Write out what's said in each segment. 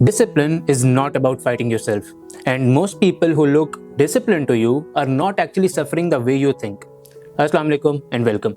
Discipline is not about fighting yourself, and most people who look disciplined to you are not actually suffering the way you think. अस्सलाम वालेकुम and welcome.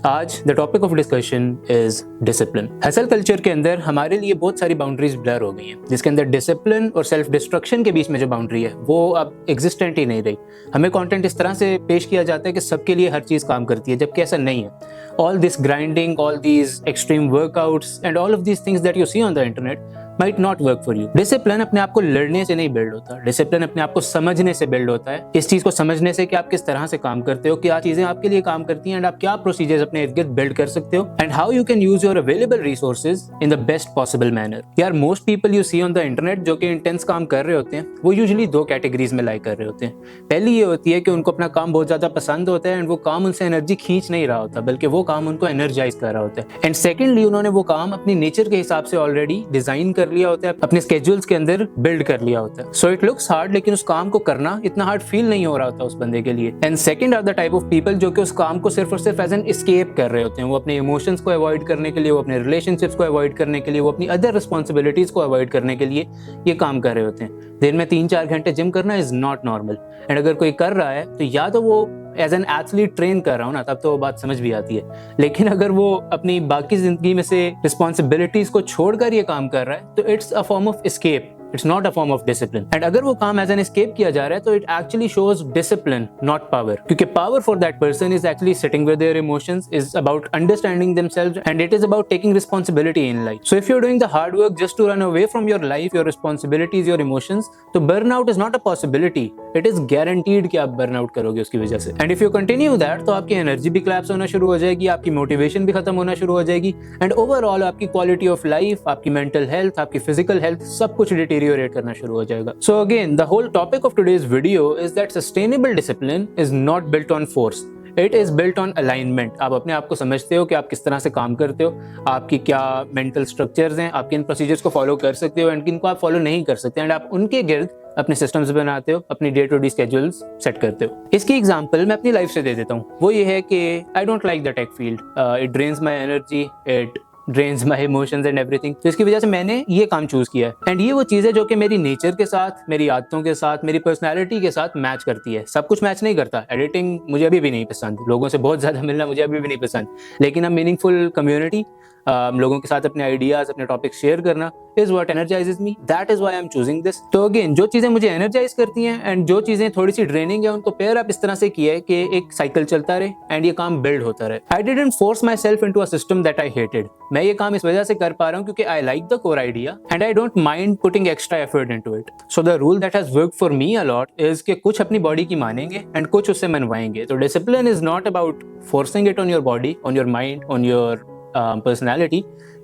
आज the topic of discussion is discipline. Hustle culture के अंदर हमारे लिए बहुत सारी boundaries blur हो गई हैं, जिसके अंदर डिसिप्लिन और सेल्फ डिस्ट्रक्शन के बीच में जो बाउंड्री है वो अब एग्जिस्टेंट ही नहीं रही। हमें कंटेंट इस तरह से पेश किया जाता है कि सबके लिए हर चीज़ काम करती है, जबकि ऐसा नहीं है। All this grinding, all these extreme workouts and all of these things that you see on the internet might not work for you. Discipline अपने आप को लड़ने से नहीं बिल्ड होता, डिसिप्लिन अपने आप को समझने से बिल्ड होता है। इस चीज को समझने से कि आप किस तरह से काम करते हो, क्या चीजें आपके लिए काम करती हैं, एंड आप क्या प्रोसीजर्स अपने इर्द गिर्द बिल्ड कर सकते हो, and how you can use your available resources in the best possible manner. यार most people you see on the internet जो कि इंटेंस काम कर रहे होते हैं, वो यूजुअली दो कैटेगरीज में लाइक कर रहे होते हैं। पहली ये होती है कि उनको अपना काम बहुत ज्यादा पसंद होता है एंड वो काम उनसे एनर्जी खींच नहीं रहा होता, बल्कि वो काम उनको एनर्जाइज कर रहा होता है। एंड सेकेंडली, उन्होंने वो काम अपनी नेचर के हिसाब से ऑलरेडी डिजाइन कर लिया होता है, अपने स्केड्यूल्स के अंदर बिल्ड कर लिया होता है। सो इट लुक्स हार्ड, लेकिन उस काम को करना इतना हार्ड फील नहीं हो रहा होता उस बंदे के लिए। And second are the type of people जो कि उस काम को सिर्फ और सिर्फ एज एन एस्केप कर रहे होते हैं। वो अपने इमोशंस को अवॉइड करने के लिए, वो अपने रिलेशनशिप्स को अवॉइड करने के लिए, वो अपनी अदर रिस्पॉन्सिबिलिटीज को अवॉइड करने के लिए ये काम कर रहे होते हैं। दिन में 3-4 घंटे जिम करना इज नॉट नॉर्मल। एंड अगर कोई कर रहा है तो या तो वो एज एन एथलीट ट्रेन कर रहा हूँ ना, तब तो वो बात समझ भी आती है। लेकिन अगर वो अपनी बाकी जिंदगी में से रिस्पॉन्सिबिलिटीज को छोड़कर ये काम कर रहा है तो it's a form of escape, it's not a form of discipline. And अगर वो काम एज एन एस्केप किया जा रहा है तो it actually shows discipline, not power, क्योंकि power for that person is actually sitting with their emotions, is about understanding themselves, and it is about taking responsibility in life. So if you are doing the hard work just to run away from your life, your responsibilities, your emotions, तो burnout is not a possibility, it is guaranteed कि आप burnout करोगे उसकी वजह से। And if you continue that तो आपकी energy भी क्लैप्स होना शुरू हो जाएगी, आपकी मोटिवेशन भी खत्म होना शुरू हो जाएगी, एंड ओवरऑल आपकी क्वालिटी ऑफ लाइफ, आपकी मेंटल हेल्थ, आपकी फिजिकल हेल्थ, सब कुछ डिटीरियोरेट करना शुरू हो जाएगा। So again, the whole topic of today's video is that sustainable discipline is not built on force. It is built on alignment. आप अपने आप को समझते हो कि आप किस तरह से काम करते हो, आपकी क्या मेंटल स्ट्रक्चर्स हैं, आप किन प्रोसीजर्स को फॉलो कर सकते हो एंड किन को आप फॉलो नहीं कर सकते, एंड आप उनके गिर्द अपने सिस्टम्स बनाते हो, अपनी day to day schedules set करते हो। इसकी एग्जांपल मैं अपनी लाइफ से दे देता हूँ। वो ये है कि I don't like the tech field, it drains my energy, it drains my emotions and everything. तो इसकी वजह से मैंने ये काम चूज किया है, एंड ये वो चीज़ है जो कि मेरी नेचर के साथ, मेरी आदतों के साथ, मेरी पर्सनैलिटी के साथ मैच करती है। सब कुछ मैच नहीं करता। एडिटिंग मुझे अभी भी नहीं पसंद, लोगों से बहुत ज़्यादा मिलना मुझे अभी भी नहीं पसंद, लेकिन अब मीनिंगफुल कम्युनिटी, लोगों के साथ अपने आइडियाज, अपने टॉपिक शेयर करना is what energises me, that is why I am choosing this. तो अगेन, जो चीजें मुझे एनर्जाइज करती हैं एंड जो चीजें थोड़ी सी ड्रेनिंग है, उनको पेयर अप इस तरह से किया है कि एक साइकिल चलता रहे एंड ये काम बिल्ड होता रहे। I didn't force my self into a system that I hated. मैं ये काम इस वजह से कर पा रहा हूँ क्योंकि I like the core idea and I don't mind putting extra effort into it. So the rule that has worked for me a lot is कि कुछ अपनी बॉडी की मानेंगे एंड कुछ उससे मनवाएंगे। तो discipline is not about forcing it on your body, on your mind, on your personality,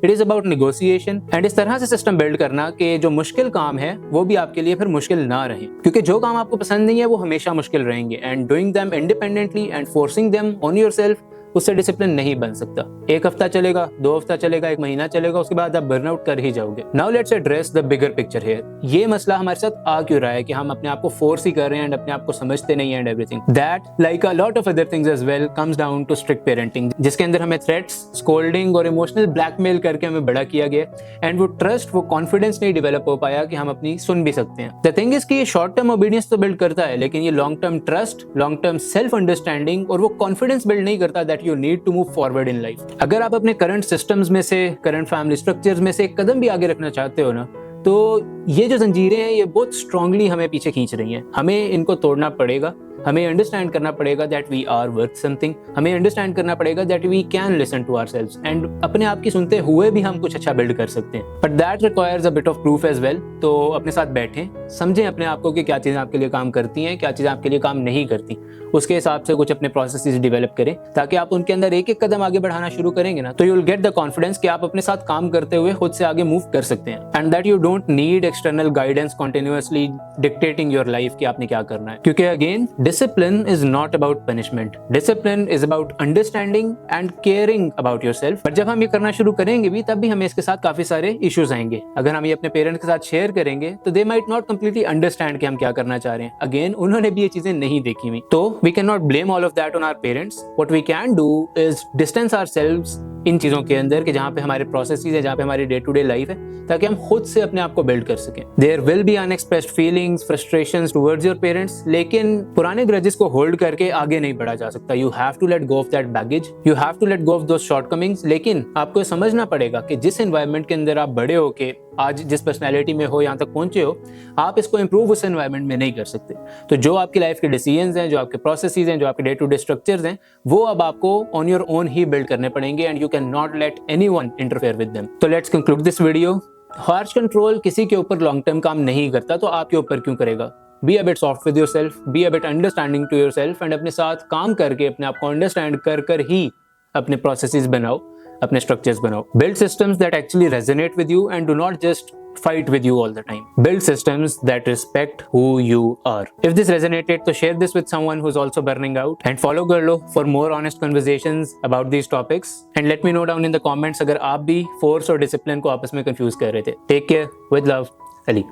it is about negotiation. And इस तरह से सिस्टम बिल्ड करना कि जो मुश्किल काम है वो भी आपके लिए फिर मुश्किल ना रहे, क्योंकि जो काम आपको पसंद नहीं है वो हमेशा मुश्किल रहेंगे, and doing them independently and forcing them on yourself, उससे डिसिप्लिन नहीं बन सकता। एक हफ्ता चलेगा, 2 हफ्ता चलेगा, 1 महीना चलेगा, उसके बाद आप बर्नआउट कर ही जाओगे। Now let's address the bigger picture here. ये मसला हमारे साथ आ क्यों रहा है कि हम अपने आप को फोर्स ही कर रहे हैं एंड अपने आप को समझते नहीं है and everything. That like a lot of other things as well comes down to strict parenting, जिसके अंदर हमें थ्रेट्स, स्कोल्डिंग और इमोशनल ब्लैकमेल करके हमें बड़ा किया गया, एंड वो ट्रस्ट, वो कॉन्फिडेंस नहीं डेवलप हो पाया कि हम अपनी सुन भी सकते हैं। द थिंग इज कि ये शॉर्ट टर्म ओबीडियंस तो बिल्ड करता है, लेकिन ये long term trust, long term self understanding और वो कॉन्फिडेंस बिल्ड नहीं करता that you need to move forward in life. अगर आप अपने करंट सिस्टम्स में से, करंट फैमिली स्ट्रक्चर्स में से एक कदम भी आगे रखना चाहते हो ना, तो ये जो जंजीरें हैं ये बहुत स्ट्रांगली हमें पीछे खींच रही हैं। हमें इनको तोड़ना पड़ेगा। हमें अंडरस्टैंड करना पड़ेगा that we are worth something. हमें अंडरस्टैंड करना पड़ेगा that we can listen to ourselves, and अपने आप की सुनते हुए भी हम कुछ अच्छा बिल्ड कर सकते हैं। But that requires a bit of proof as well. तो अपने साथ बैठें, समझें अपने आप को कि क्या चीज़ें आपके लिए काम करती हैं, क्या चीज़ें आपके लिए काम नहीं करती। उसके हिसाब से कुछ अपने प्रोसेसेस डेवलप करें, ताकि आप उनके अंदर एक एक कदम आगे बढ़ाना शुरू करेंगे ना, तो you will get the confidence कि आप अपने साथ काम करते हुए खुद से आगे मूव कर सकते हैं, and that you don't need external guidance continuously dictating your life कि आपने क्या करना है। क्योंकि again, discipline is not about punishment, discipline is about understanding and caring about yourself. पर जब हम ये करना शुरू करेंगे भी, तब भी हमें इसके साथ काफी सारे इश्यूज आएंगे। अगर हम ये अपने पेरेंट्स के साथ शेयर करेंगे तो they might not completely understand कि हम क्या करना चाह रहे हैं। अगेन, उन्होंने भी ये चीजें नहीं देखी हुई, तो we can not blame all of that on our parents. What we can do is distance ourselves इन चीज़ों के अंदर कि जहाँ पे हमारे प्रोसेसेस है, जहाँ पे हमारी डे टू डे लाइफ है, ताकि हम खुद से अपने आप को बिल्ड कर सकें। There will be unexpressed feelings, frustrations towards your parents, लेकिन पुराने ग्रजेस को होल्ड करके आगे नहीं बढ़ा जा सकता। You have to let go of that baggage, you have to let go of those shortcomings. लेकिन आपको समझना पड़ेगा कि जिस एनवायरनमेंट के अंदर आप बड़े होके आज जिस पर्सनैलिटी में हो, यहाँ तक पहुंचे हो, आप इसको इंप्रूव उस एनवायरनमेंट में नहीं कर सकते। तो जो आपकी लाइफ के डिसीजंस हैं, जो आपके प्रोसेसेस हैं, जो आपके डे टू डे स्ट्रक्चर्स हैं, वो अब आपको ऑन योर ओन ही बिल्ड करने पड़ेंगे and you can not let anyone interfere with them. तो let's conclude this video. Harsh control किसी के ऊपर लॉन्ग टर्म काम नहीं करता, तो आपके ऊपर क्यों करेगा? Be a bit soft with yourself, be a bit understanding to yourself and अपने साथ काम करके अपने आप को अंडरस्टैंड कर ही अपने प्रोसेसेस बनाओ, अपने स्ट्रक्चर्स बनाओ। Build systems that actually resonate with you and do not just fight with you all the time. Build systems that respect who you are. If this resonated, so share this with someone who's also burning out and follow Girlo for more honest conversations about these topics and let me know down in the comments अगर आप भी force और discipline को आपस में confuse कर रहे थे। Take care, with love, Ali.